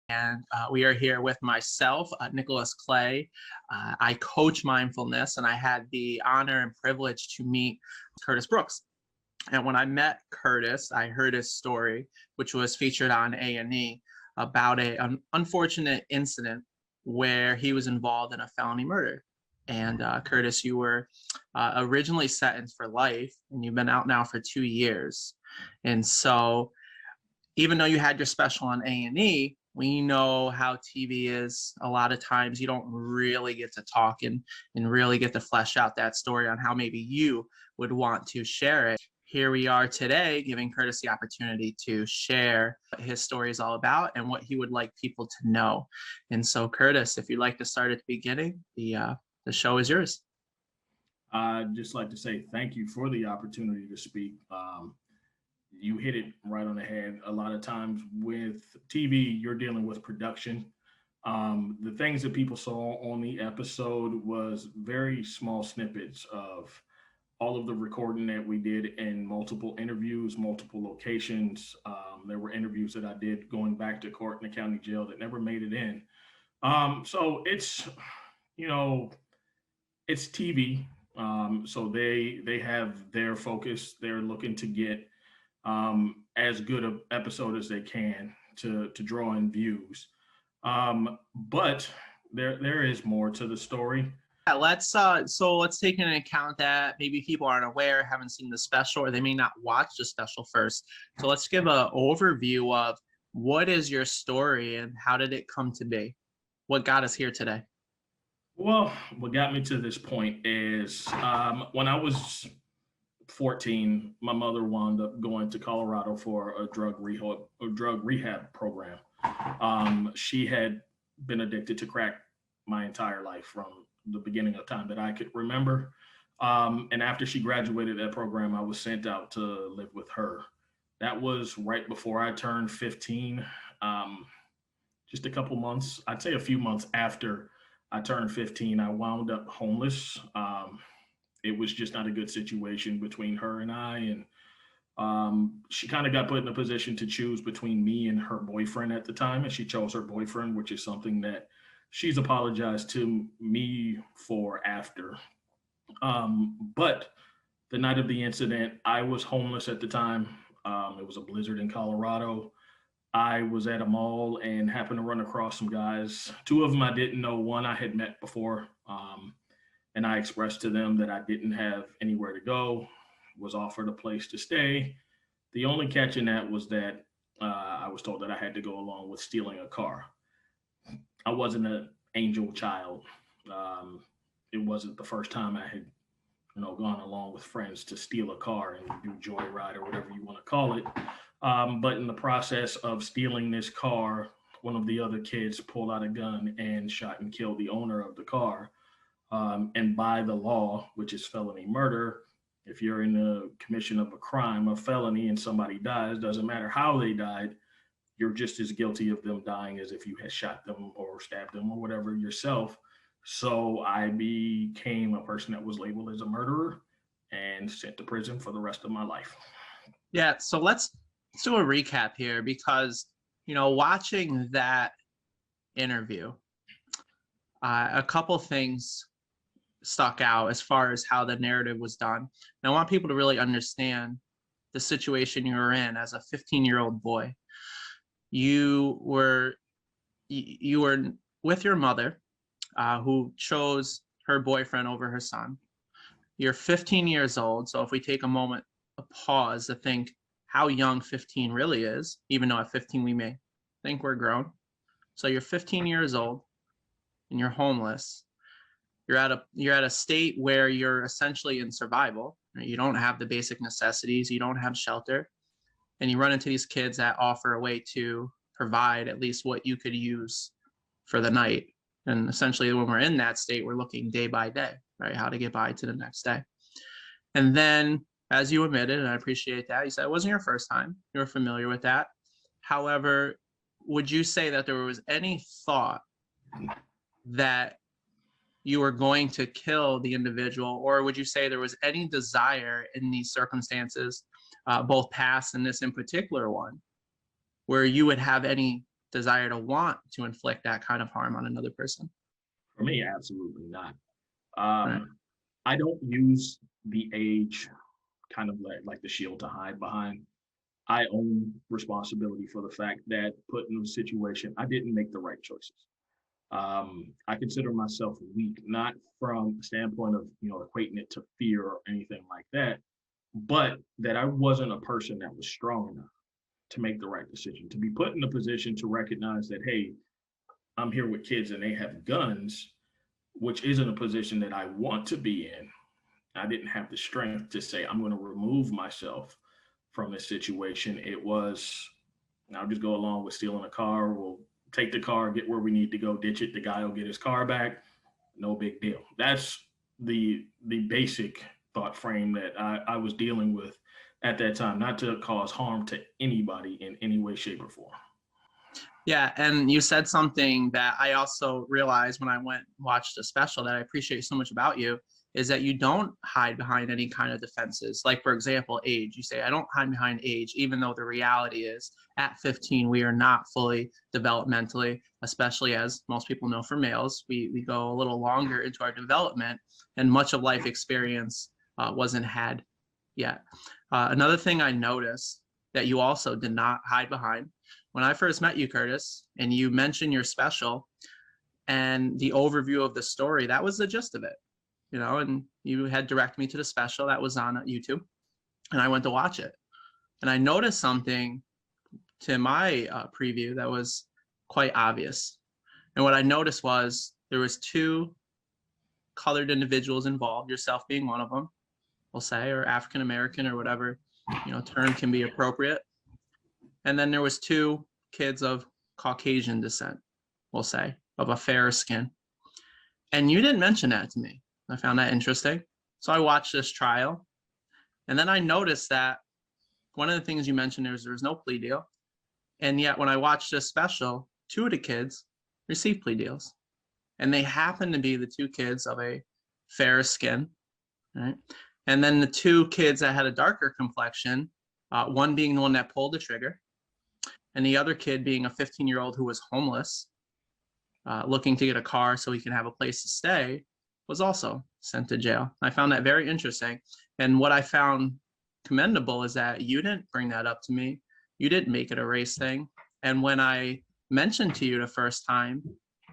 And we are here with myself, Nicholas Clay. I coach mindfulness, and I had the honor and privilege to meet Curtis Brooks. And when I met Curtis, I heard his story, which was featured on A&E, about an unfortunate incident where he was involved in a felony murder. And Curtis, you were originally sentenced for life, and you've been out now for 2 years. And so even though you had your special on A&E, we know how TV is. A lot of times you don't really get to talk and really get to flesh out that story on how maybe you would want to share it. Here we are today, giving Curtis the opportunity to share what his story is all about and what he would like people to know. And so, Curtis, if you'd like to start at the beginning, the show is yours. I'd just like to say thank you for the opportunity to speak. You hit it right on the head. A lot of times with TV, you're dealing with production. The things that people saw on the episode was very small snippets of all of the recording that we did in multiple interviews, multiple locations. There were interviews that I did going back to court in the county jail that never made it in. So you know, it's TV. So they have their focus. They're looking to get as good an episode as they can to draw in views. But there is more to the story. Yeah, let's take into account that maybe people aren't aware, haven't seen the special, or they may not watch the special first. So let's give an overview of what is your story and how did it come to be? What got us here today? Well, what got me to this point is when I was 14, my mother wound up going to Colorado for a drug rehab program. She had been addicted to crack my entire life from the beginning of time that I could remember. And after she graduated that program, I was sent out to live with her. That was right before I turned 15. Just a couple months, I'd say a few months after I turned 15, I wound up homeless. It was just not a good situation between her and I. And she kind of got put in a position to choose between me and her boyfriend at the time. And she chose her boyfriend, which is something that she's apologized to me for after. But the night of the incident, I was homeless at the time. It was a blizzard in Colorado. I was at a mall and happened to run across some guys. Two of them I didn't know. One I had met before. And I expressed to them that I didn't have anywhere to go, was offered a place to stay. The only catch in that was that I was told that I had to go along with stealing a car. I wasn't an angel child. It wasn't the first time I had, gone along with friends to steal a car and do joyride or whatever you want to call it. But in the process of stealing this car, one of the other kids pulled out a gun and shot and killed the owner of the car. And by the law, which is felony murder, if you're in the commission of a crime, a felony, and somebody dies, doesn't matter how they died, you're just as guilty of them dying as if you had shot them or stabbed them or whatever yourself. So I became a person that was labeled as a murderer and sent to prison for the rest of my life. Yeah, so let's do a recap here because, watching that interview, a couple things stuck out as far as how the narrative was done. And I want people to really understand the situation you were in as a 15-year-old boy. You were with your mother, who chose her boyfriend over her son. You're 15 years old. So if we take a pause to think how young 15 really is, even though at 15 we may think we're grown. So you're 15 years old and you're homeless. You're at a state where you're essentially in survival. Right? You don't have the basic necessities. You don't have shelter. And you run into these kids that offer a way to provide at least what you could use for the night. And essentially when we're in that state, we're looking day by day, right? How to get by to the next day. And then, as you admitted, and I appreciate that, you said it wasn't your first time. You were familiar with that. However, would you say that there was any thought that you were going to kill the individual, or would you say there was any desire in these circumstances, both past and this in particular one, where you would have any desire to want to inflict that kind of harm on another person. For me, absolutely not. Right. I don't use the age kind of like the shield to hide behind. I own responsibility for the fact that put in a situation, I didn't make the right choices. I consider myself weak, not from the standpoint of, equating it to fear or anything like that, but that I wasn't a person that was strong enough to make the right decision, to be put in a position to recognize that, hey, I'm here with kids and they have guns, which isn't a position that I want to be in. I didn't have the strength to say, I'm going to remove myself from this situation. It was, I'll just go along with stealing a car. We'll take the car, get where we need to go, ditch it. The guy will get his car back. No big deal. That's the basic thought frame that I was dealing with at that time, not to cause harm to anybody in any way, shape, or form. Yeah, and you said something that I also realized when I went and watched a special that I appreciate so much about you, is that you don't hide behind any kind of defenses. Like, for example, age. You say, I don't hide behind age, even though the reality is at 15, we are not fully developmentally, especially as most people know for males. We go a little longer into our development, and much of life experience wasn't had yet. Another thing I noticed that you also did not hide behind when I first met you, Curtis, and you mentioned your special and the overview of the story, that was the gist of it, and you had directed me to the special that was on YouTube, and I went to watch it. And I noticed something to my preview that was quite obvious. And what I noticed was there was two colored individuals involved, yourself being one of them, we'll say, or African American or whatever, term can be appropriate. And then there was two kids of Caucasian descent, we'll say, of a fairer skin. And you didn't mention that to me. I found that interesting. So I watched this trial. And then I noticed that one of the things you mentioned is there was no plea deal. And yet when I watched this special, two of the kids received plea deals. And they happened to be the two kids of a fairer skin, right? And then the two kids that had a darker complexion, one being the one that pulled the trigger, and the other kid being a 15-year-old who was homeless, looking to get a car so he can have a place to stay, was also sent to jail. I found that very interesting. And what I found commendable is that you didn't bring that up to me. You didn't make it a race thing. And when I mentioned to you the first time,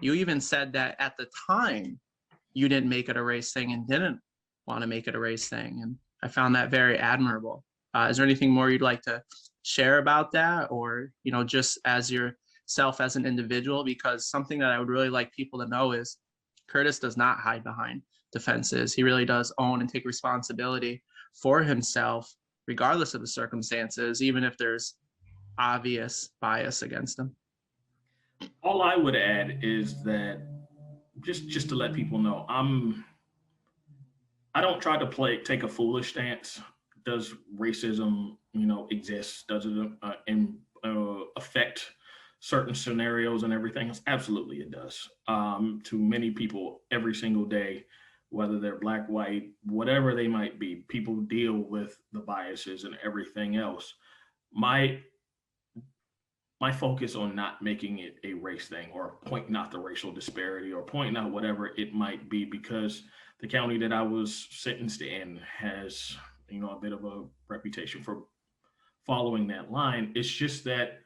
you even said that at the time you didn't make it a race thing and didn't want to make it a race thing. And I found that very admirable. Is there anything more you'd like to share about that, or just as yourself as an individual? Because something that I would really like people to know is Curtis does not hide behind defenses. He really does own and take responsibility for himself, regardless of the circumstances, even if there's obvious bias against him. All I would add is that just to let people know, I don't try to take a foolish stance. Does racism, exist? Does it affect certain scenarios and everything else? Absolutely, it does. To many people, every single day, whether they're black, white, whatever they might be, people deal with the biases and everything else. My focus on not making it a race thing or pointing out the racial disparity or pointing out whatever it might be, because the county that I was sentenced in has, a bit of a reputation for following that line. It's just that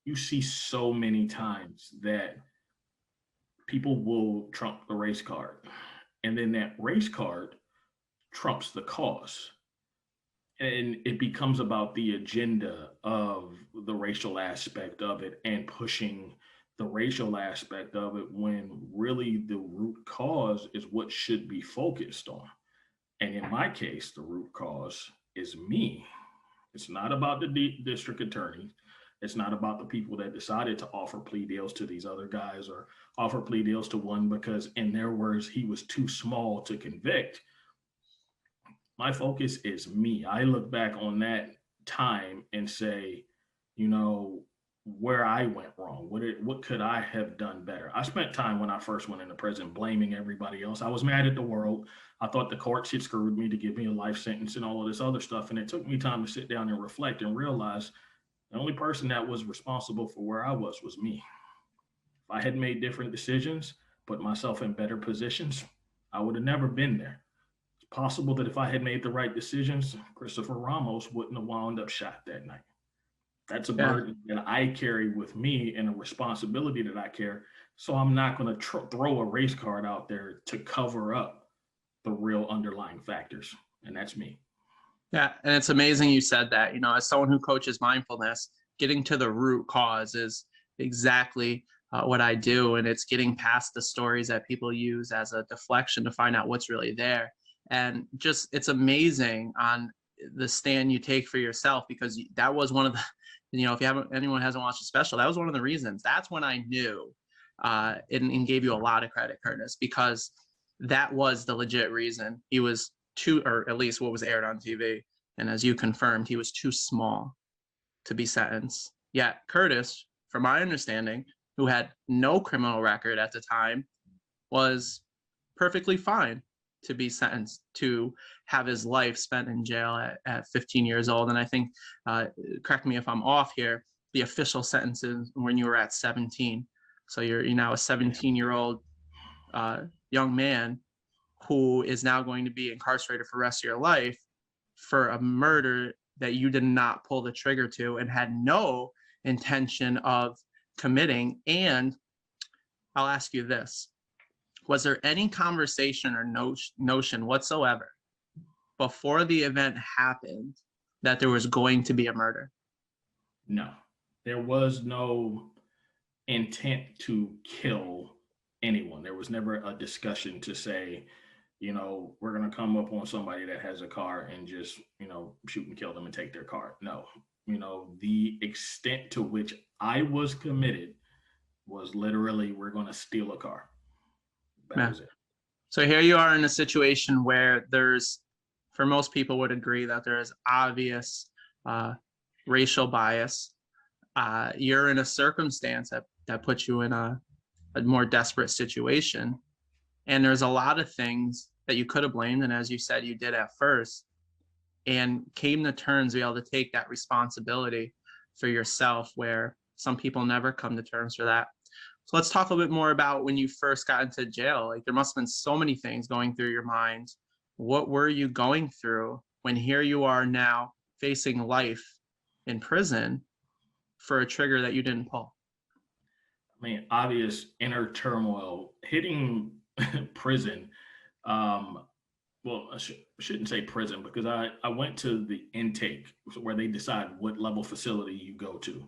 you see so many times that people will trump the race card, and then that race card trumps the cause. And it becomes about the agenda of the racial aspect of it and pushing the racial aspect of it, when really the root cause is what should be focused on. And in my case, the root cause is me. It's not about the district attorney. It's not about the people that decided to offer plea deals to these other guys or offer plea deals to one because, in their words, he was too small to convict. My focus is me. I look back on that time and say, where I went wrong. What could I have done better? I spent time when I first went into prison blaming everybody else. I was mad at the world. I thought the courts had screwed me to give me a life sentence and all of this other stuff. And it took me time to sit down and reflect and realize The only person that was responsible for where I was me. If I had made different decisions, put myself in better positions, I would have never been there. It's possible that if I had made the right decisions, Christopher Ramos wouldn't have wound up shot that night. That's a Yeah. burden that I carry with me and a responsibility that I care. So I'm not going to throw a race card out there to cover up the real underlying factors. And that's me. Yeah, and it's amazing you said that. As someone who coaches mindfulness, getting to the root cause is exactly what I do. And it's getting past the stories that people use as a deflection to find out what's really there. And just, it's amazing on the stand you take for yourself, because that was one of the, if you haven't, anyone hasn't watched the special, that was one of the reasons. That's when I knew and gave you a lot of credit, Curtis, because that was the legit reason. He was too, or at least what was aired on TV. And as you confirmed, he was too small to be sentenced. Yet Curtis, from my understanding, who had no criminal record at the time, was perfectly fine to be sentenced to have his life spent in jail at 15 years old. And I think, correct me if I'm off here, the official sentence is when you were at 17. So you're now a 17-year-old young man who is now going to be incarcerated for the rest of your life for a murder that you did not pull the trigger to and had no intention of committing. And I'll ask you this. Was there any conversation or notion whatsoever before the event happened that there was going to be a murder? No, there was no intent to kill anyone. There was never a discussion to say, we're going to come up on somebody that has a car and just, shoot and kill them and take their car. No, the extent to which I was committed was literally, we're going to steal a car. That was it. So here you are in a situation where there's, for most people would agree that there is obvious racial bias. You're in a circumstance that puts you in a more desperate situation. And there's a lot of things that you could have blamed. And as you said, you did at first, and came to terms to be able to take that responsibility for yourself, where some people never come to terms for that. So let's talk a little bit more about when you first got into jail. Like, there must have been so many things going through your mind. What were you going through when here you are now facing life in prison for a trigger that you didn't pull? I mean, obvious inner turmoil hitting prison. Well, shouldn't say prison, because I went to the intake where they decide what level facility you go to.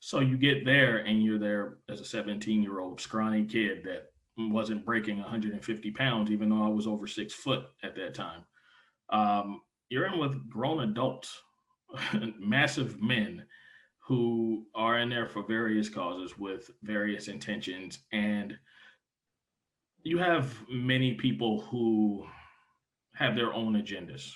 So you get there and you're there as a 17-year-old scrawny kid that wasn't breaking 150 pounds, even though I was over 6 foot at that time. You're in with grown adults, massive men who are in there for various causes with various intentions. And you have many people who have their own agendas.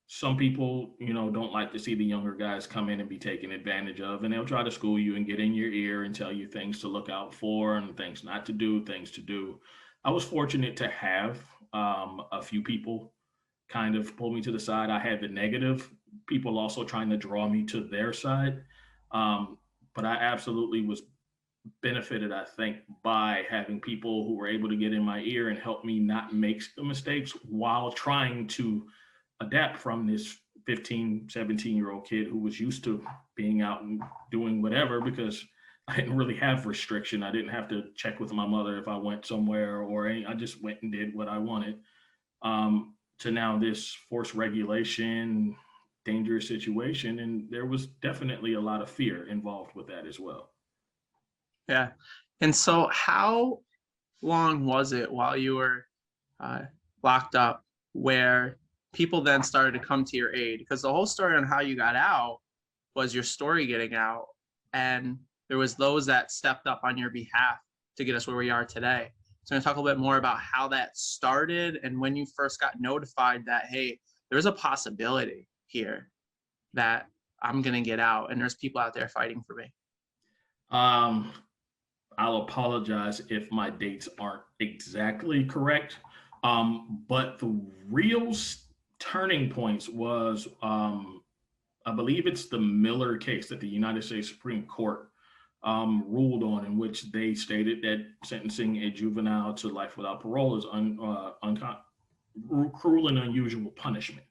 Some people, don't like to see the younger guys come in and be taken advantage of, and they'll try to school you and get in your ear and tell you things to look out for and things not to do, things to do. I was fortunate to have a few people kind of pull me to the side. I had the negative people also trying to draw me to their side. But I absolutely was benefited, I think, by having people who were able to get in my ear and help me not make the mistakes while trying to adapt from this 15, 17-year-old kid who was used to being out and doing whatever, because I didn't really have restriction. I didn't have to check with my mother if I went somewhere, or I just went and did what I wanted. To now this forced regulation, dangerous situation. And there was definitely a lot of fear involved with that as well. Yeah. And so how long was it while you were locked up where people then started to come to your aid? Because the whole story on how you got out was your story getting out, and there was those that stepped up on your behalf to get us where we are today. So I'm going to talk a little bit more about how that started and when you first got notified that, hey, there's a possibility here that I'm going to get out and there's people out there fighting for me. I'll apologize if my dates aren't exactly correct. But the real turning points was I believe it's the Miller case that the United States Supreme Court ruled on, in which they stated that sentencing a juvenile to life without parole is cruel and unusual punishment.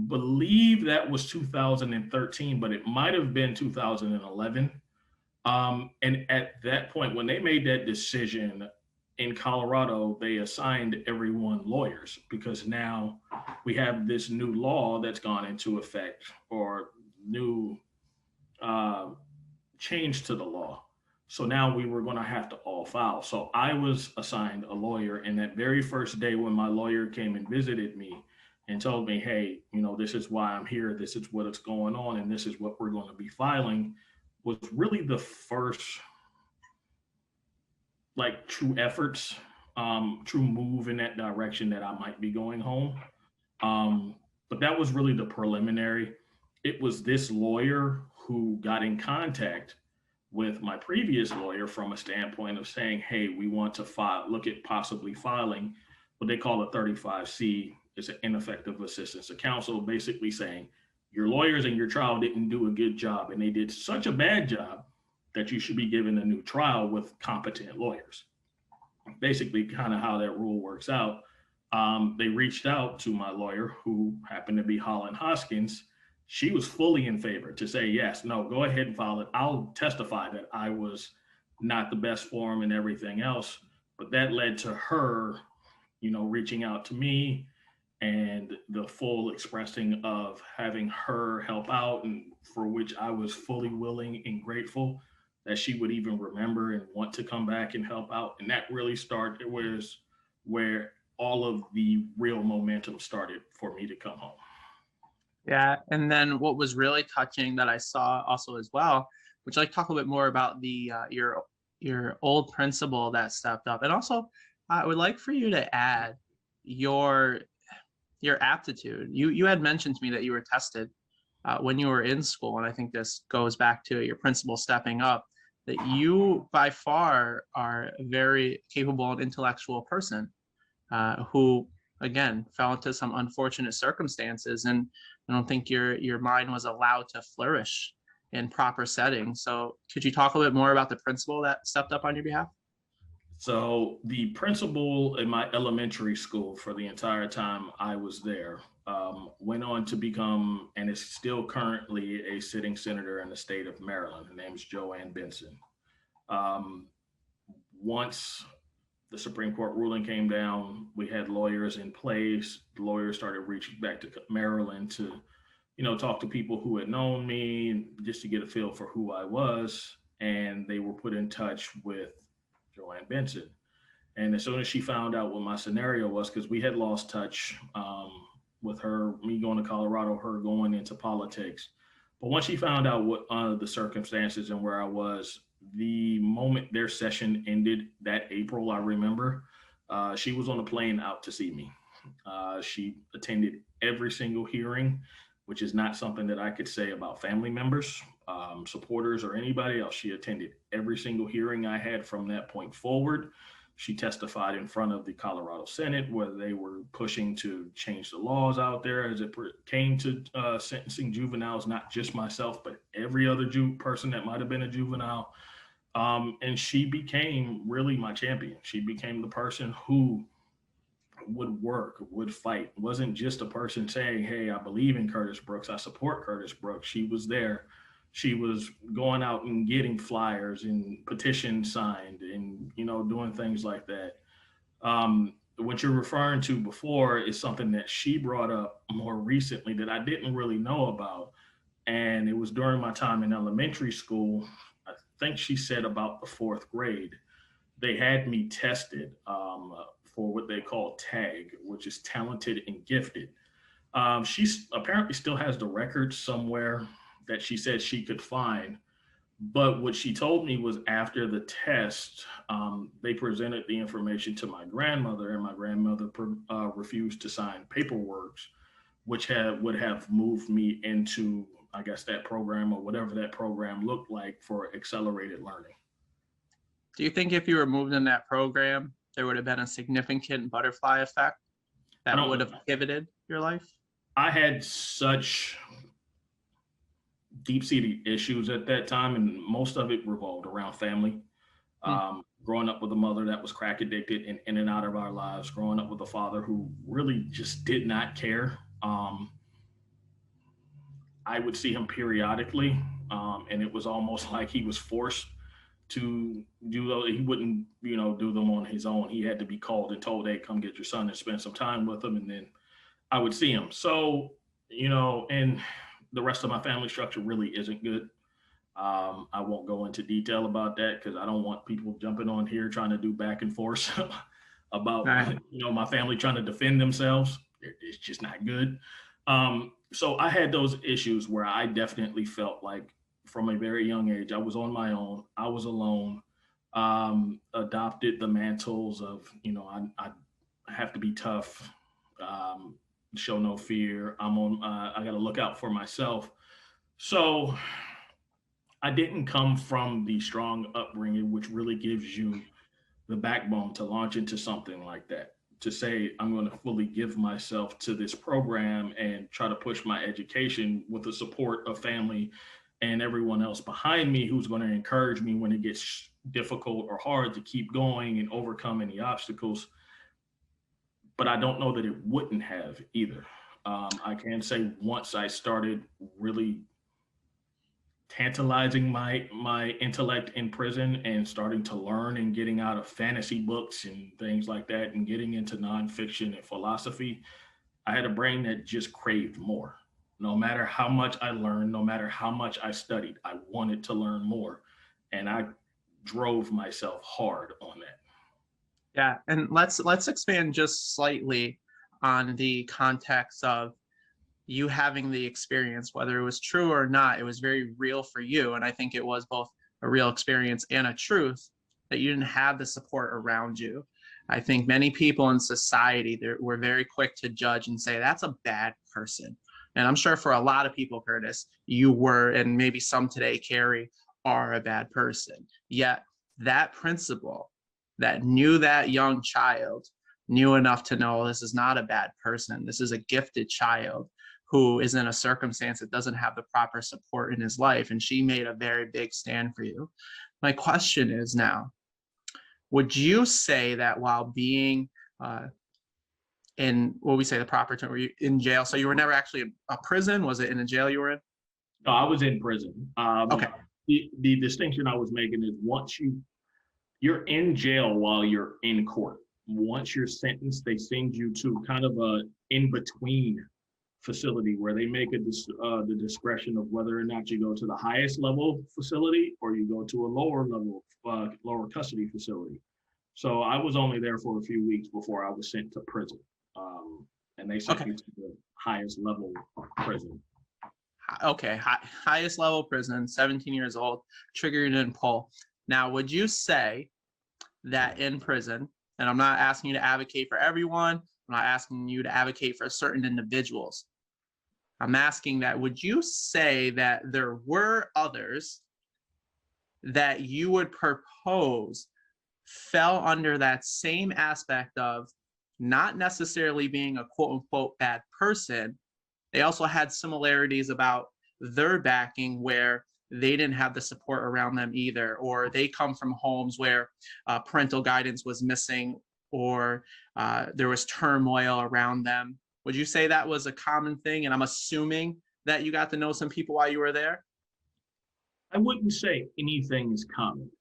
Believe that was 2013, but it might have been 2011. And at that point, when they made that decision in Colorado, they assigned everyone lawyers, because now we have this new law that's gone into effect, or new uh, change to the law. So now we were going to have to all file. So I was assigned a lawyer. And that very first day, when my lawyer came and visited me and told me, hey, this is why I'm here, this is what is going on, and this is what we're going to be filing, was really the first like true efforts, true move in that direction, that I might be going home. But that was really the preliminary. It was this lawyer who got in contact with my previous lawyer from a standpoint of saying, hey, we want to look at possibly filing what they call a 35C. It's an ineffective assistance of counsel, basically saying your lawyers and your trial didn't do a good job, and they did such a bad job that you should be given a new trial with competent lawyers. Basically, kind of how that rule works out. They reached out to my lawyer, who happened to be Holland Hoskins. She was fully in favor to say, yes, no, go ahead and file it. I'll testify that I was not the best for him and everything else. But that led to her, reaching out to me, and the full expressing of having her help out, and for which I was fully willing and grateful that she would even remember and want to come back and help out. And that really started, it was where all of the real momentum started for me to come home. Yeah, and then what was really touching that I saw also as well, would you like to talk a little bit more about the your old principal that stepped up, and also I would like for you to add your aptitude. You had mentioned to me that you were tested when you were in school, and I think this goes back to your principal stepping up, that you by far are a very capable and intellectual person who, again, fell into some unfortunate circumstances, and I don't think your mind was allowed to flourish in proper settings. So could you talk a little bit more about the principal that stepped up on your behalf? So the principal in my elementary school for the entire time I was there went on to become, and is still currently, a sitting senator in the state of Maryland. Her name is Joanne Benson. Um, Once the Supreme Court ruling came down, we had lawyers in place. The lawyers started reaching back to Maryland to, talk to people who had known me, just to get a feel for who I was. And they were put in touch with Joanne Benson. And as soon as she found out what my scenario was, because we had lost touch with her, me going to Colorado, her going into politics. But once she found out what the circumstances and where I was, the moment their session ended that April, I remember, she was on a plane out to see me. She attended every single hearing, which is not something that I could say about family members, supporters, or anybody else. She attended every single hearing I had from that point forward. She testified in front of the Colorado Senate, where they were pushing to change the laws out there as it came to sentencing juveniles, not just myself, but every other person that might have been a juvenile. And she became really my champion. She became the person who would work, would fight. It wasn't just a person saying, hey, I believe in Curtis Brooks, I support Curtis Brooks. She was there. She was going out and getting flyers and petitions signed, and doing things like that. What you're referring to before is something that she brought up more recently that I didn't really know about. And it was during my time in elementary school. I think she said about the fourth grade, they had me tested for what they call TAG, which is talented and gifted. She apparently still has the record somewhere that she said she could find. But what she told me was, after the test, they presented the information to my grandmother, and my grandmother refused to sign paperwork, which would have moved me into, I guess, that program, or whatever that program looked like, for accelerated learning. Do you think if you were moved in that program, there would have been a significant butterfly effect that would have pivoted your life? I had such deep-seated issues at that time, and most of it revolved around family. Mm. Growing up with a mother that was crack addicted and in and out of our lives, growing up with a father who really just did not care. I would see him periodically, and it was almost like he was forced to do those. He wouldn't, do them on his own. He had to be called and told, "Hey, come get your son and spend some time with him," and then I would see him. So, and the rest of my family structure really isn't good. I won't go into detail about that because I don't want people jumping on here trying to do back and forth about Right. my family trying to defend themselves. It's just not good. So I had those issues where I definitely felt like from a very young age I was on my own. I was alone. Adopted the mantles of I have to be tough, show no fear. I'm on. I got to look out for myself. So I didn't come from the strong upbringing, which really gives you the backbone to launch into something like that. To say, I'm going to fully give myself to this program and try to push my education with the support of family and everyone else behind me who's going to encourage me when it gets difficult or hard to keep going and overcome any obstacles. But I don't know that it wouldn't have either. I can say once I started really tantalizing my intellect in prison and starting to learn and getting out of fantasy books and things like that and getting into nonfiction and philosophy, I had a brain that just craved more. No matter how much I learned, no matter how much I studied, I wanted to learn more. And I drove myself hard on that. Yeah, and let's expand just slightly on the context of you having the experience, whether it was true or not. It was very real for you, and I think it was both a real experience and a truth that you didn't have the support around you. I think many people in society were very quick to judge and say that's a bad person, and I'm sure for a lot of people, Curtis, you were, and maybe some today, Carrie, are a bad person. Yet that principle that knew that young child knew enough to know this is not a bad person. This is a gifted child who is in a circumstance that doesn't have the proper support in his life. And she made a very big stand for you. My question is now, would you say that while being in what we say the proper term, were you in jail? So you were never actually in a prison? Was it in a jail you were in? No, I was in prison. Okay. The distinction I was making is once you're in jail while you're in court. Once you're sentenced, they send you to kind of a in between facility where they make the discretion of whether or not you go to the highest level facility or you go to a lower level, lower custody facility. So I was only there for a few weeks before I was sent to prison, and they sent Okay. me to the highest level prison. Okay. Highest level prison, 17 years old, trigger you didn't pull. Now, would you say that in prison, and I'm not asking you to advocate for everyone, I'm not asking you to advocate for certain individuals. I'm asking that, would you say that there were others that you would propose fell under that same aspect of not necessarily being a quote unquote bad person? They also had similarities about their backing where they didn't have the support around them either, or they come from homes where parental guidance was missing, or there was turmoil around them. Would you say that was a common thing? And I'm assuming that you got to know some people while you were there. I wouldn't say anything is common.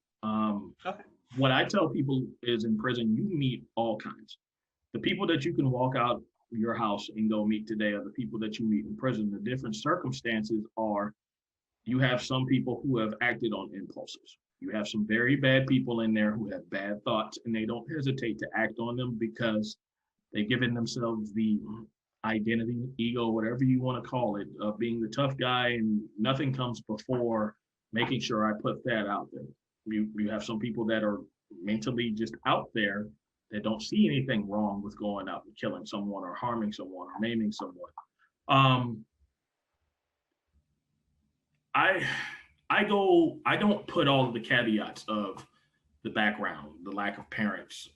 Okay. What I tell people is in prison, you meet all kinds. The people that you can walk out your house and go meet today are the people that you meet in prison. The different circumstances are you have some people who have acted on impulses. You have some very bad people in there who have bad thoughts and they don't hesitate to act on them because they've given themselves the identity, ego, whatever you want to call it, of being the tough guy, and nothing comes before making sure I put that out there. You have some people that are mentally just out there that don't see anything wrong with going out and killing someone or harming someone or maiming someone. Um, I I don't put all of the caveats of the background, the lack of parents.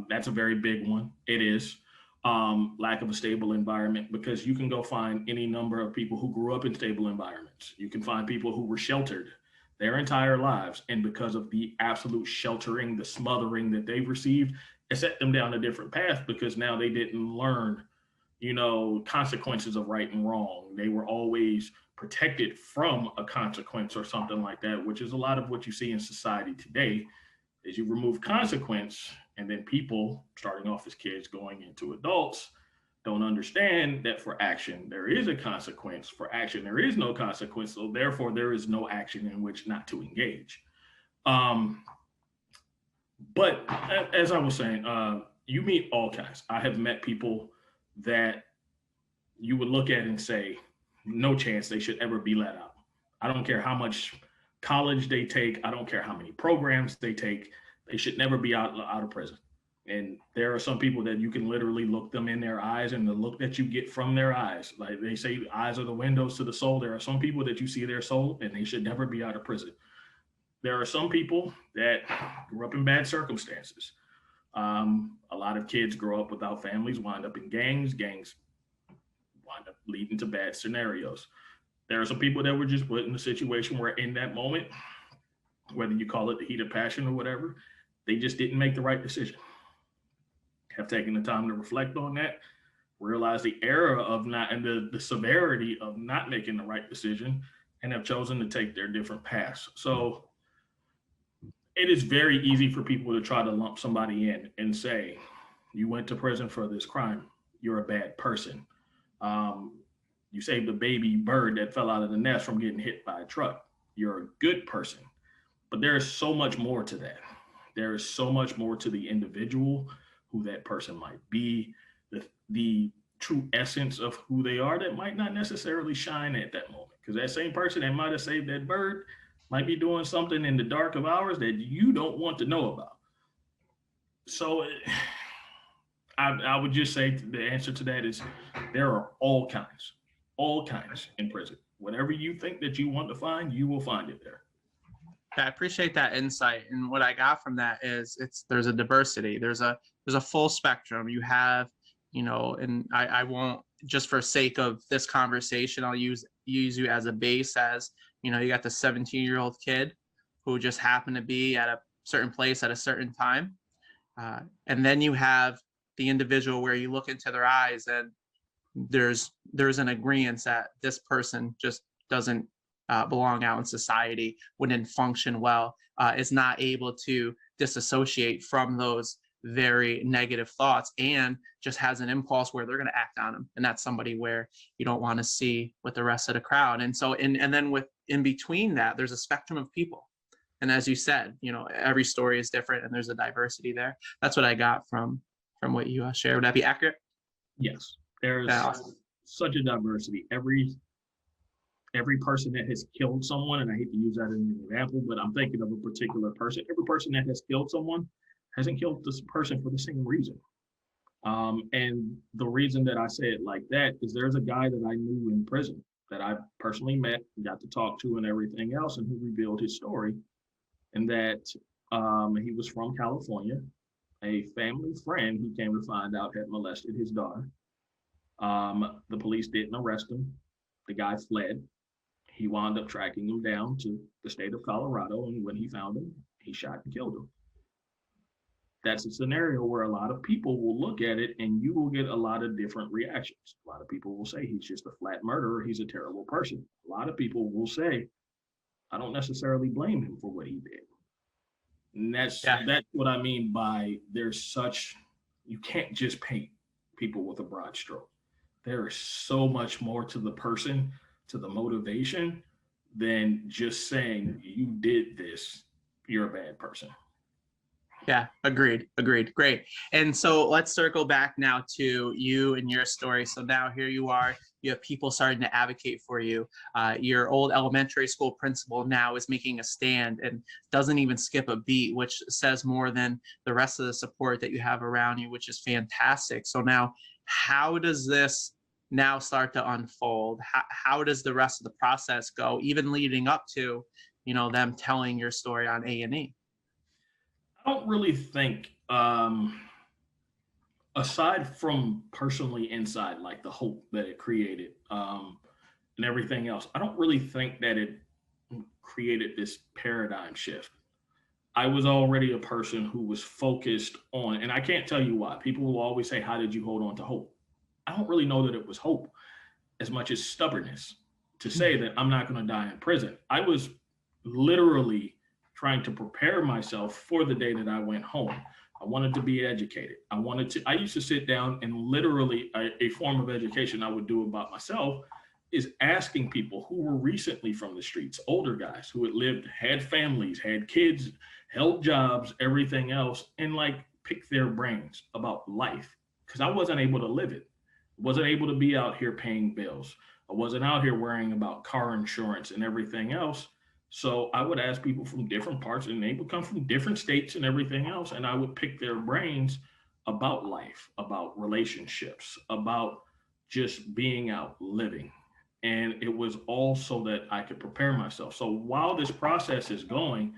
That's a very big one. It is. lack of a stable environment, because you can go find any number of people who grew up in stable environments. You can find people who were sheltered their entire lives. And because of the absolute sheltering, the smothering that they've received, it set them down a different path because now they didn't learn, consequences of right and wrong. They were always protected from a consequence or something like that, which is a lot of what you see in society today. Is you remove consequence, and then people starting off as kids going into adults don't understand that for action there is a consequence, for action there is no consequence, so therefore there is no action in which not to engage. um, but as I was saying, you meet all kinds. I have met people that you would look at and say, no chance they should ever be let out. I don't care how much college they take. I don't care how many programs they take. They should never be out of prison. And there are some people that you can literally look them in their eyes, and the look that you get from their eyes, like they say, eyes are the windows to the soul. There are some people that you see their soul, and they should never be out of prison. There are some people that grew up in bad circumstances. A lot of kids grow up without families, wind up in gangs. Gangs wind up leading to bad scenarios. There are some people that were just put in a situation where, in that moment, whether you call it the heat of passion or whatever, they just didn't make the right decision. Have taken the time to reflect on that, realize the error of not, and the severity of not making the right decision, and have chosen to take their different paths. So it is very easy for people to try to lump somebody in and say, you went to prison for this crime, you're a bad person. Um, you saved a baby bird that fell out of the nest from getting hit by a truck, you're a good person. But there is so much more to that. There is so much more to the individual, who that person might be, the true essence of who they are that might not necessarily shine at that moment. Because that same person that might have saved that bird might be doing something in the dark of hours that you don't want to know about. So I would just say the answer to that is there are all kinds in prison. Whatever you think that you want to find, you will find it there. I appreciate that insight, and what I got from that is there's a diversity. There's a full spectrum. You have, and I won't, just for sake of this conversation, I'll use you as a base. As you got the 17-year-old kid who just happened to be at a certain place at a certain time, and then you have the individual where you look into their eyes and there's an agreement that this person just doesn't belong out in society, wouldn't function well, is not able to disassociate from those very negative thoughts, and just has an impulse where they're going to act on them. And that's somebody where you don't want to see with the rest of the crowd. And so, and then with in between that, there's a spectrum of people. And as you said, every story is different, and there's a diversity there. That's what I got from what you shared. Would that be accurate? Yes, there's Awesome. such a diversity. Every person that has killed someone, and I hate to use that as an example, but I'm thinking of a particular person. Every person that has killed someone hasn't killed this person for the same reason. And the reason that I say it like that is there's a guy that I knew in prison that I personally met, got to talk to, and everything else, and who revealed his story, and that he was from California. A family friend, he came to find out, had molested his daughter. The police didn't arrest him. The guy fled. He wound up tracking him down to the state of Colorado, and when he found him, he shot and killed him. That's a scenario where a lot of people will look at it and you will get a lot of different reactions. A lot of people will say he's just a flat murderer, he's a terrible person. A lot of people will say, I don't necessarily blame him for what he did. And that's what I mean by you can't just paint people with a broad stroke. There is so much more to the person, to the motivation, than just saying you did this, you're a bad person. Yeah, agreed. Great. And so let's circle back now to you and your story. So now here you are, you have people starting to advocate for you. Your old elementary school principal now is making a stand and doesn't even skip a beat, which says more than the rest of the support that you have around you, which is fantastic. So now, how does this now start to unfold? How does the rest of the process go, even leading up to, them telling your story on A&E? I don't really think aside from personally inside, like the hope that it created, and everything else, I don't really think that it created this paradigm shift. I was already a person who was focused on, and I can't tell you why. People will always say, "How did you hold on to hope?" I don't really know that it was hope as much as stubbornness to say that I'm not going to die in prison. I was literally trying to prepare myself for the day that I went home. I wanted to be educated. I used to sit down and literally, a form of education I would do about myself is asking people who were recently from the streets, older guys who had lived, had families, had kids, held jobs, everything else, and like pick their brains about life because I wasn't able to live it. Wasn't able to be out here paying bills. I wasn't out here worrying about car insurance and everything else. So I would ask people from different parts, and they would come from different states and everything else, and I would pick their brains about life, about relationships, about just being out living. And it was all so that I could prepare myself. So while this process is going,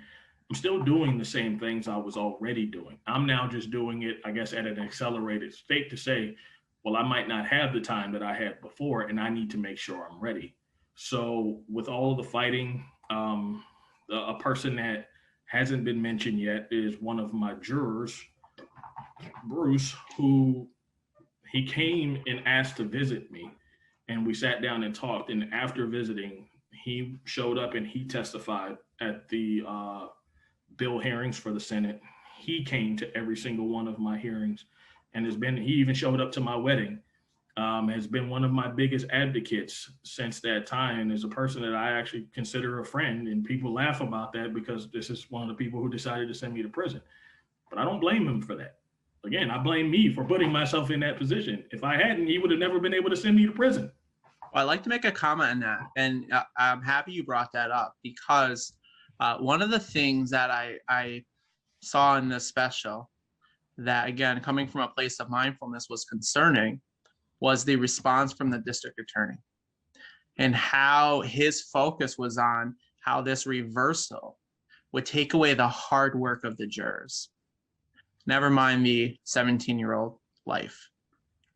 I'm still doing the same things I was already doing. I'm now just doing it, I guess, at an accelerated state to say, well, I might not have the time that I had before, and I need to make sure I'm ready. So, with all of the fighting, a person that hasn't been mentioned yet is one of my jurors, Bruce, who he came and asked to visit me, and we sat down and talked. And after visiting, he showed up and he testified at the bill hearings for the Senate. He came to every single one of my hearings, and he even showed up to my wedding. Has been one of my biggest advocates since that time, and is a person that I actually consider a friend. And people laugh about that because this is one of the people who decided to send me to prison. But I don't blame him for that. Again, I blame me for putting myself in that position. If I hadn't, he would have never been able to send me to prison. Well, I'd like to make a comment on that, and I'm happy you brought that up because one of the things that I saw in this special that, again, coming from a place of mindfulness was concerning was the response from the district attorney and how his focus was on how this reversal would take away the hard work of the jurors, never mind the 17-year-old life.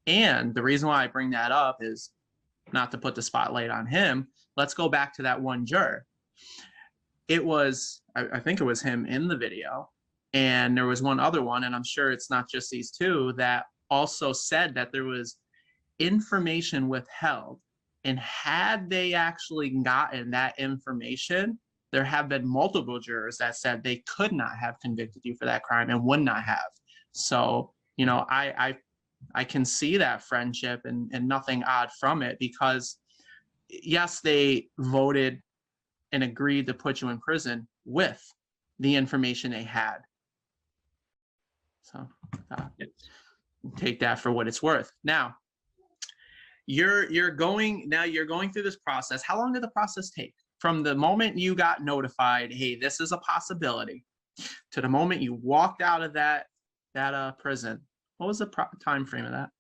And the reason why I bring that up is not to put the spotlight on him. Let's go back to that one juror. It was, I think it was him in the video, and there was one other one, and I'm sure it's not just these two, that also said that there was information withheld. And had they actually gotten that information, there have been multiple jurors that said they could not have convicted you for that crime and would not have. So, I can see that friendship and nothing odd from it, because yes, they voted and agreed to put you in prison with the information they had. So take that for what it's worth. Now, you're going through this process. How long did the process take from the moment you got notified, hey, this is a possibility, to the moment you walked out of that prison? What was the time frame of that?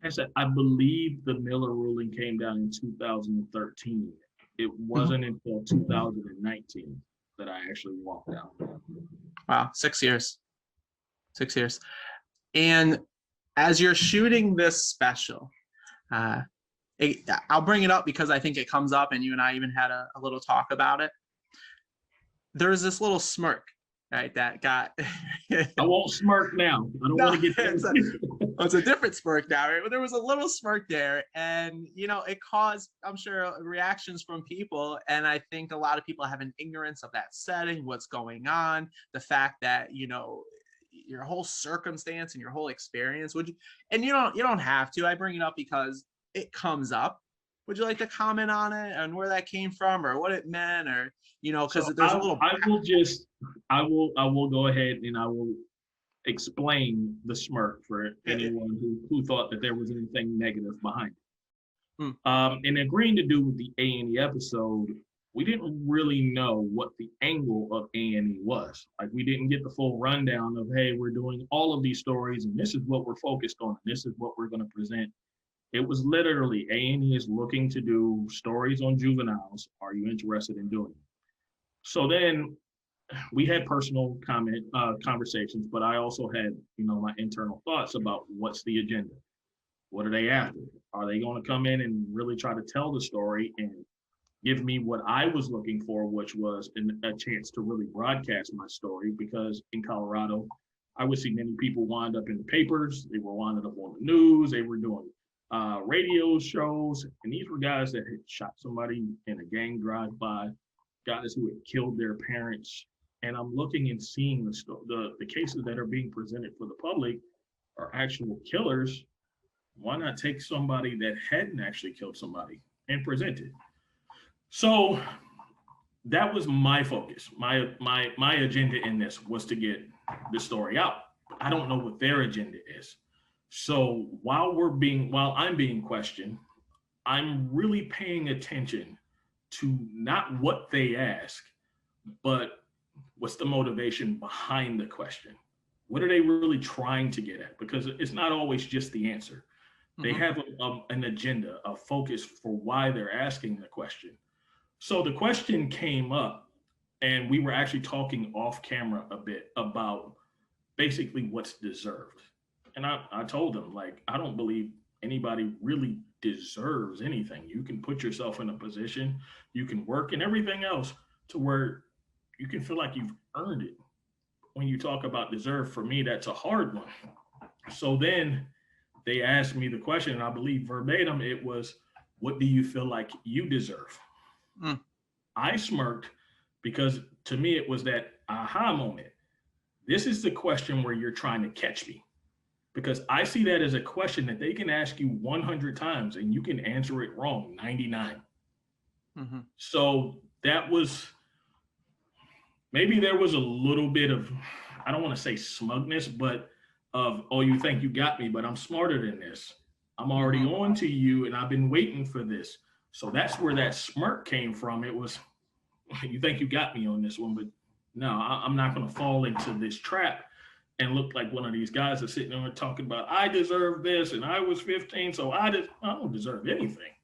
I said, I believe the Miller ruling came down in 2013. It wasn't until 2019 that I actually walked out. Wow, 6 years. 6 years. And as you're shooting this special, I'll bring it up because I think it comes up, and you and I even had a little talk about it. There was this little smirk, right? That got. I won't smirk now. I don't want to get. It's a different smirk now, right? But there was a little smirk there, and it caused, I'm sure, reactions from people. And I think a lot of people have an ignorance of that setting, what's going on, the fact that your whole circumstance and your whole experience. And you don't have to. I bring it up because it comes up. Would you like to comment on it and where that came from or what it meant, or because there's a little. I will go ahead and I will explain the smirk for anyone who thought that there was anything negative behind it. In agreeing to do with the A&E episode, we didn't really know what the angle of A&E was. Like, we didn't get the full rundown of, hey, we're doing all of these stories and this is what we're focused on. This is what we're going to present. It was literally A&E is looking to do stories on juveniles. Are you interested in doing it? So then we had personal conversations, but I also had, my internal thoughts about what's the agenda. What are they after? Are they going to come in and really try to tell the story and give me what I was looking for, which was a chance to really broadcast my story? Because in Colorado, I would see many people wind up in the papers. They were winding up on the news. They were doing radio shows, and these were guys that had shot somebody in a gang drive-by, guys who had killed their parents. And I'm looking and seeing the cases that are being presented for the public are actual killers. Why not take somebody that hadn't actually killed somebody and present it? So that was my focus. My agenda in this was to get the story out. But I don't know what their agenda is. So while I'm being questioned, I'm really paying attention to not what they ask, but what's the motivation behind the question? What are they really trying to get at? Because it's not always just the answer. They have an agenda, a focus for why they're asking the question. So the question came up, and we were actually talking off camera a bit about basically what's deserved. And I told them, like, I don't believe anybody really deserves anything. You can put yourself in a position, you can work and everything else to where you can feel like you've earned it. When you talk about deserve, for me, that's a hard one. So then they asked me the question, and I believe verbatim it was, what do you feel like you deserve? Mm. I smirked because to me it was that aha moment. This is the question where you're trying to catch me, because I see that as a question that they can ask you 100 times and you can answer it wrong 99. Mm-hmm. So that was, maybe there was a little bit of, I don't want to say smugness, but of, oh, you think you got me, but I'm smarter than this. I'm already on to you and I've been waiting for this. So that's where that smirk came from. It was, you think you got me on this one, but no, I'm not going to fall into this trap and look like one of these guys that's sitting there and talking about, I deserve this and I was 15, so I don't deserve anything.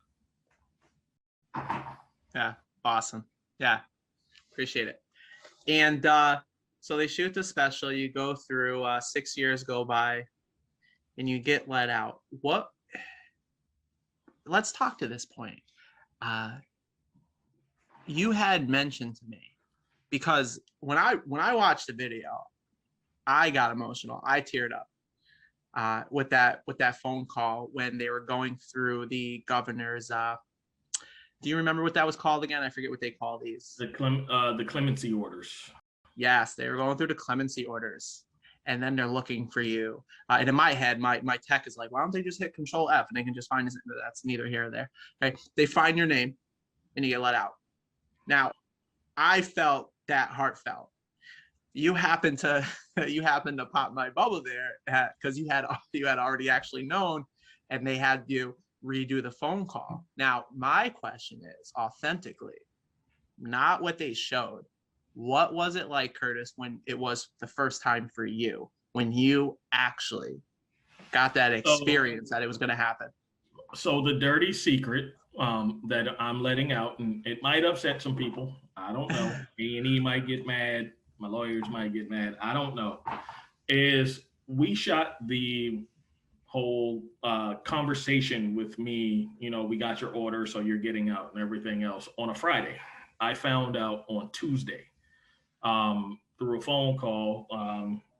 Yeah, awesome. Yeah, appreciate it. And so they shoot the special, you go through, 6 years go by, and you get let out. Let's talk to this point. You had mentioned to me, because when I watched the video, I got emotional. I teared up with that phone call when they were going through the governor's. Do you remember what that was called again? I forget what they call these. The clemency orders. Yes, they were going through the clemency orders, and then they're looking for you. And in my head, my tech is like, why don't they just hit Control F and they can just find this? That's neither here or there. Okay, they find your name, and you get let out. Now, I felt that heartfelt. You happened to pop my bubble there because you had already actually known, and they had you redo the phone call. Now, my question is, authentically, not what they showed. What was it like, Curtis, when it was the first time for you, when you actually got that experience that it was going to happen? So the dirty secret that I'm letting out, and it might upset some people. I don't know. A&E might get mad. My lawyers might get mad. I don't know. Is we shot the whole conversation with me, we got your order, so you're getting out and everything else on a Friday. I found out on Tuesday through a phone call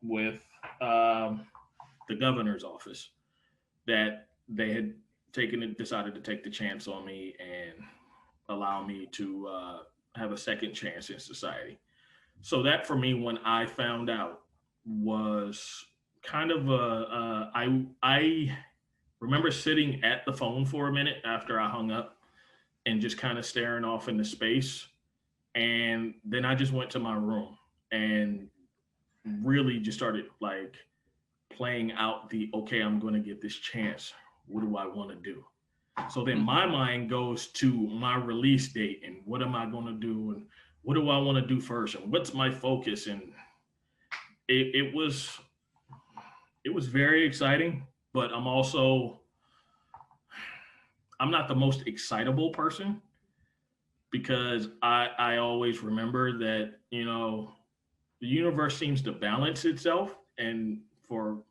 with the governor's office that they had decided to take the chance on me and allow me to have a second chance in society. So that for me, when I found out, was kind of I remember sitting at the phone for a minute after I hung up and just kind of staring off into space. And then I just went to my room and really just started like playing out okay, I'm going to get this chance. What do I want to do? So then my mind goes to my release date and what am I going to do and what do I want to do first and what's my focus? And it was very exciting, but I'm not the most excitable person, because I always remember that, the universe seems to balance itself, and for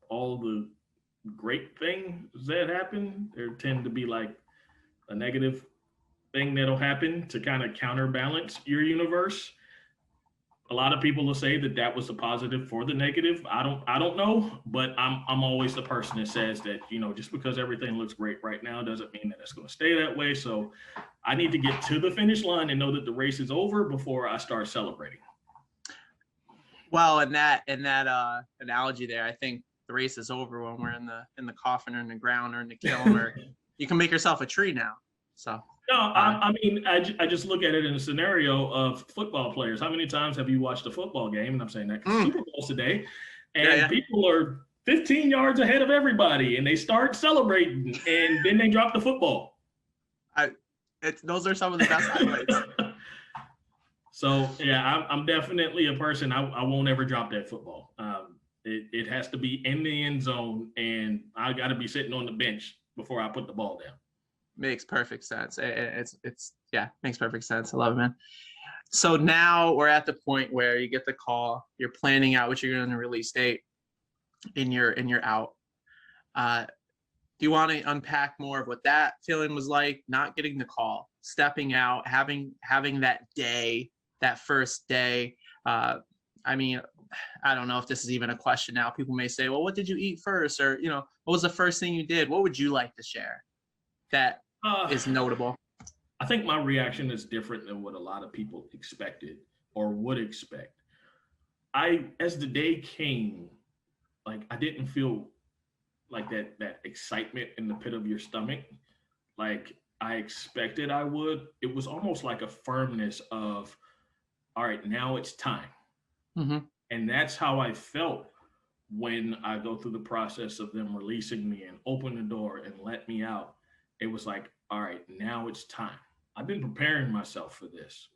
all the great things that happen, there tend to be like a negative thing that'll happen to kind of counterbalance your universe. A lot of people will say that that was the positive for the negative. I don't know, but I'm always the person that says that just because everything looks great right now doesn't mean that it's going to stay that way. So I need to get to the finish line and know that the race is over before I start celebrating. Well, in that analogy there, I think the race is over when we're in the coffin or in the ground or in the kiln, or you can make yourself a tree now. So No, uh, I mean, I just look at it in a scenario of football players. How many times have you watched a football game? And I'm saying that 'cause Super Bowl's today, yeah, and yeah. people are 15 yards ahead of everybody, and they start celebrating, and then they drop the football. Those are some of the best highlights. So yeah, I'm definitely a person. I won't ever drop that football. It has to be in the end zone, and I got to be sitting on the bench before I put the ball down. Makes perfect sense. It's yeah, makes perfect sense. I love it, man. So now we're at the point where you get the call. You're planning out what you're going to release date, and you're out. Do you want to unpack more of what that feeling was like, not getting the call, stepping out, having that day, that first day? I mean, I don't know if this is even a question now. People may say, well, what did you eat first? Or, what was the first thing you did? What would you like to share that is notable? I think my reaction is different than what a lot of people expected or would expect. As the day came, like I didn't feel like that excitement in the pit of your stomach, like I expected I would. It was almost like a firmness of, all right, now it's time. Mm-hmm. And that's how I felt when I go through the process of them releasing me and open the door and let me out. It was like, all right, now it's time. I've been preparing myself for this.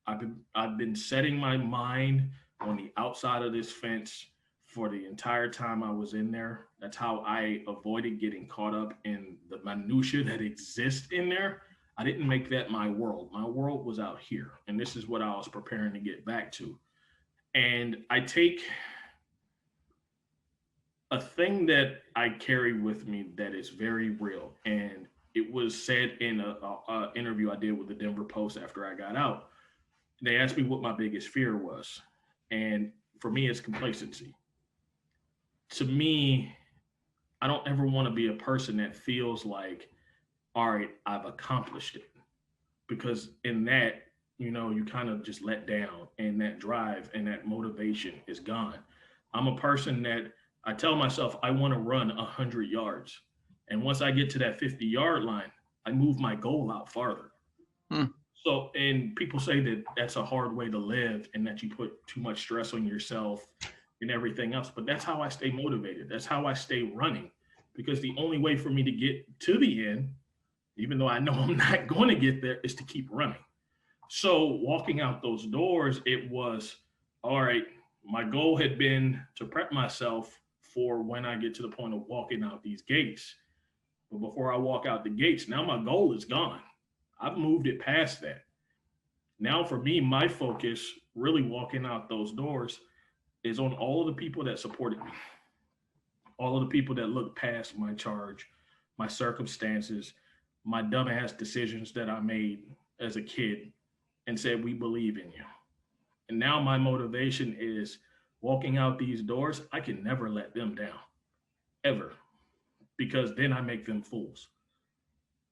I've been setting my mind on the outside of this fence for the entire time I was in there. That's how I avoided getting caught up in the minutia that exists in there. I didn't make that my world. My world was out here, and this is what I was preparing to get back to. And I take a thing that I carry with me that is very real, and it was said in a interview I did with the Denver Post after I got out. They asked me what my biggest fear was, and for me, it's complacency. To me, I don't ever want to be a person that feels like, all right, I've accomplished it, because in that, you kind of just let down, and that drive and that motivation is gone. I'm a person that I tell myself I want to run 100 yards. And once I get to that 50-yard line, I move my goal out farther. Hmm. So, and people say that that's a hard way to live and that you put too much stress on yourself and everything else. But that's how I stay motivated. That's how I stay running, because the only way for me to get to the end, even though I know I'm not going to get there, is to keep running. So walking out those doors, it was, all right, my goal had been to prep myself for when I get to the point of walking out these gates. But before I walk out the gates, now my goal is gone. I've moved it past that. Now for me, my focus really walking out those doors is on all of the people that supported me, all of the people that looked past my charge, my circumstances, my dumbass decisions that I made as a kid, and said, we believe in you. And now my motivation is walking out these doors. I can never let them down, ever, because then I make them fools.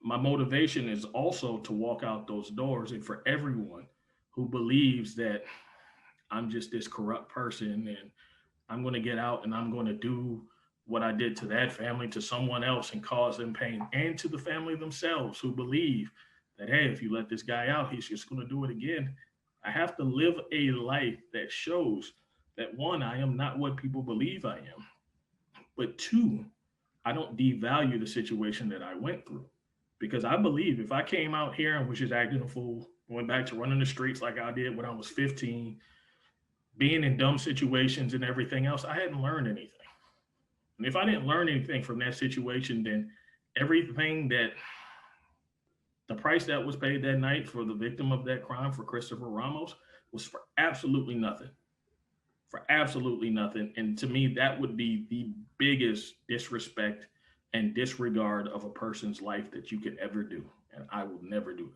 My motivation is also to walk out those doors, and for everyone who believes that I'm just this corrupt person and I'm going to get out and I'm going to do what I did to that family to someone else and cause them pain, and to the family themselves who believe that, hey, if you let this guy out, he's just going to do it again. I have to live a life that shows that, one, I am not what people believe I am, but two, I don't devalue the situation that I went through. Because I believe if I came out here and was just acting a fool, went back to running the streets like I did when I was 15, being in dumb situations and everything else, I hadn't learned anything. And if I didn't learn anything from that situation, then everything that The price that was paid that night for the victim of that crime, for Christopher Ramos, was for absolutely nothing. For absolutely nothing. And to me, that would be the biggest disrespect and disregard of a person's life that you could ever do. And I will never do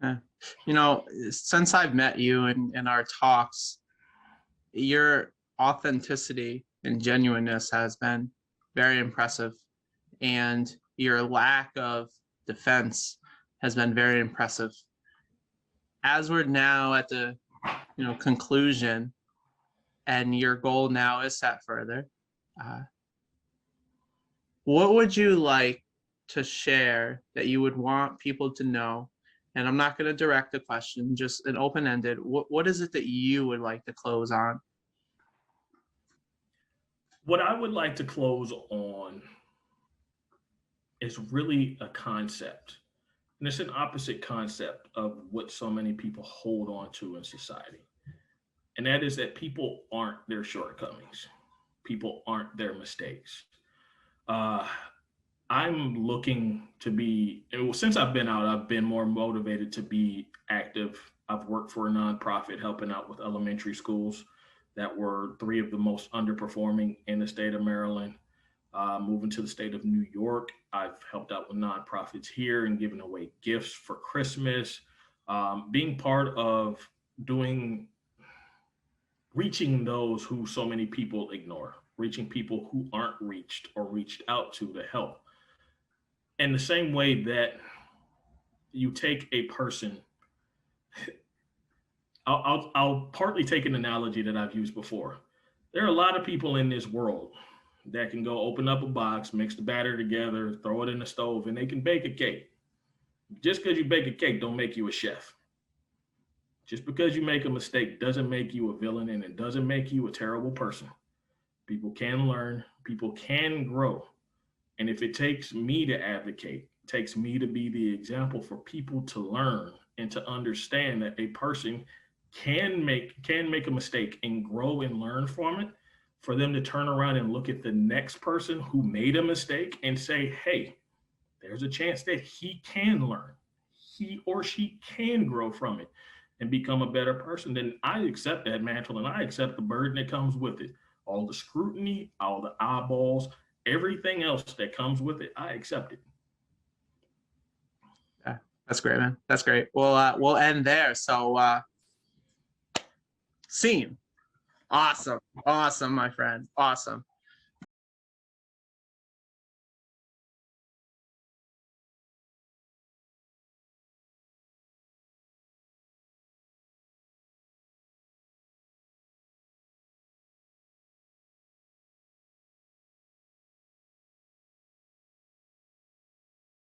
that. You know, since I've met you in our talks, your authenticity and genuineness has been very impressive, and your lack of defense has been very impressive. As we're now at the conclusion, and your goal now is set further, uh, what would you like to share that you would want people to know? And I'm not going to direct the question, just an open-ended. What is it that you would like to close on? What I would like to close on is really a concept. And it's an opposite concept of what so many people hold on to in society. And that is that people aren't their shortcomings, people aren't their mistakes. Uh, I'm looking to be, since I've been out, I've been more motivated to be active. I've worked for a nonprofit helping out with elementary schools that were three of the most underperforming in the state of Maryland. Moving to the state of New York, I've helped out with nonprofits here and giving away gifts for Christmas. Being part of doing, reaching those who so many people ignore, reaching people who aren't reached or reached out to help. In the same way that you take a person, I'll partly take an analogy that I've used before. There are a lot of people in this world that can go open up a box, mix the batter together, throw it in the stove, and they can bake a cake. Just because you bake a cake don't make you a chef. Just because you make a mistake doesn't make you a villain, and it doesn't make you a terrible person. People can learn, people can grow. And if it takes me to advocate, it takes me to be the example for people to learn and to understand that a person can make a mistake and grow and learn from it, for them to turn around and look at the next person who made a mistake and say, hey, there's a chance that he can learn, he or she can grow from it and become a better person, then I accept that mantle and I accept the burden that comes with it. All the scrutiny, all the eyeballs, everything else that comes with it, I accept it. Yeah, that's great, man. That's great. We'll end there. So, scene. Awesome, my friend. Awesome.